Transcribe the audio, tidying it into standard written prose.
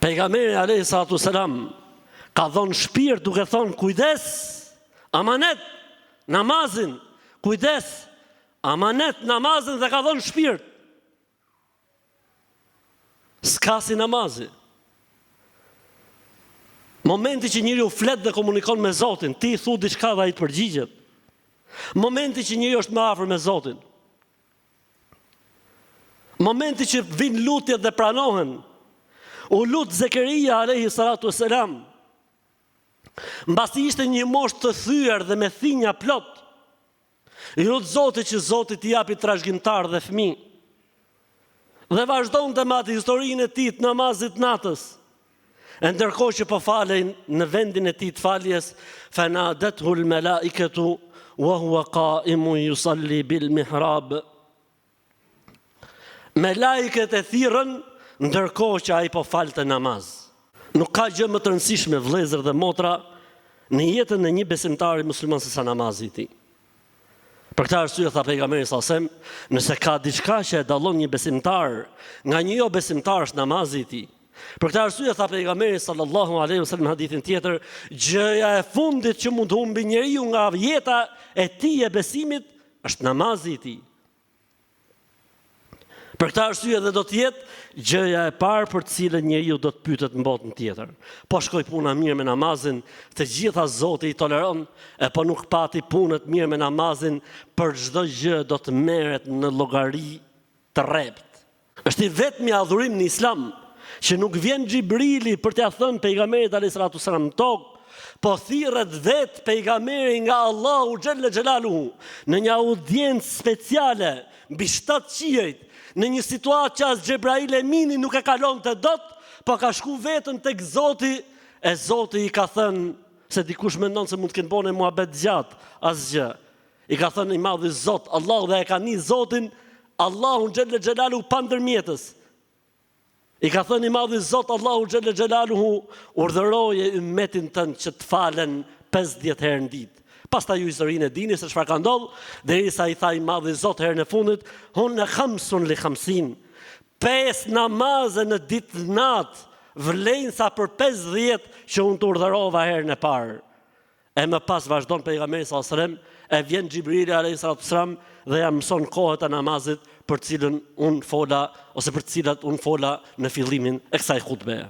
Pejgamberi alayhi salatu selam ka dhënë shpirt duke thonë kujdes, amanet, namazin, kujdes, amanet, namazin, dhe ka dhënë shpirt. S'ka si namazi. Momenti që njeriu flet dhe komunikon me Zotin, ti i thu diçka dhe ai të përgjigjet. Momenti që njeriu është më afër me Zotin. Momenti që vin lutjet dhe pranohen. U lut Zekeria alayhi salatu selam. Mbasi ishte një moshë të thyer dhe me thinja plot. I lut Zotit që Zoti t'i japi trashëgimtar dhe fëmijë. Dhe vazhdonte me atë historinë e tij të namazit natës. E ndërkohë që po falej në vendin e tij të faljes, fanadathu al-malaikatu wa huwa qa'imun yusalli bil mihrab. Melajket e thirrën ndërkohë që ai po falte namaz. Nuk ka gjë më të rëndësishme, vëllezër dhe motra, në jetën e një besimtari musliman se sa namazi i tij. Për këtë arsye tha pejgamberi sallallahu alajhi wasallam, nëse ka diçka që e dallon një besimtar nga një jo besimtar është namazi i tij. Për këtë arsye tha pejgamberi sallallahu alajhi wasallam në hadithin tjetër, gjëja e fundit që mund të humbi njeriu nga jeta e tij e besimit është namazi i tij. Për këtë arsye dhe do të jetë gjëja e parë për të cilën njeriu do të pyetet në botën tjetër. Po shkoi puna mirë me namazin, të gjitha Zoti i toleron, e po nuk pati punët mirë me namazin, për çdo gjë do të merret në llogari të rrept. Është i vetmi adhurim në Islam që nuk vjen Xhibrili për t'ia thënë pejgamberit alayhis salatu selam në tokë, po thirret vetë pejgamberi nga Allahu xhalla xhelaluhu në një audiencë speciale mbi 7 qiejt, në një situatë që as Xhebrail Emini nuk e kalon të dot, po ka shku vetën tek Zoti, e Zoti i ka thënë, se dikush mendon se mund të kenë bënë muhabet gjatë, asgjë. I ka thënë i madhi Zot, Allahu, dhe e ka nis Zotin, Allahu xhalla xhelaluhu pa ndërmjetës. I ka thënë i madhi Zot, Allahu xhalla xhelaluhu, urdhëroje ummetin tënd që të falen 50 herë në ditë. Pastaj ju historinë e dini se çfarë ka ndodhur, derisa i tha i madhi Zot herën e fundit, hun khamsun li khamsin. 5 namaze në ditë natë vlen sa për 50 që unë të urdhërova herën e parë. E më pas vazhdon pejgamberi sallallahu alajhi wasallam, e vjen Xhibrili alayhis salam dhe ja mëson kohët e namazit për cilën unë fola ose për cilat unë fola në fillimin e kësaj hutbeje.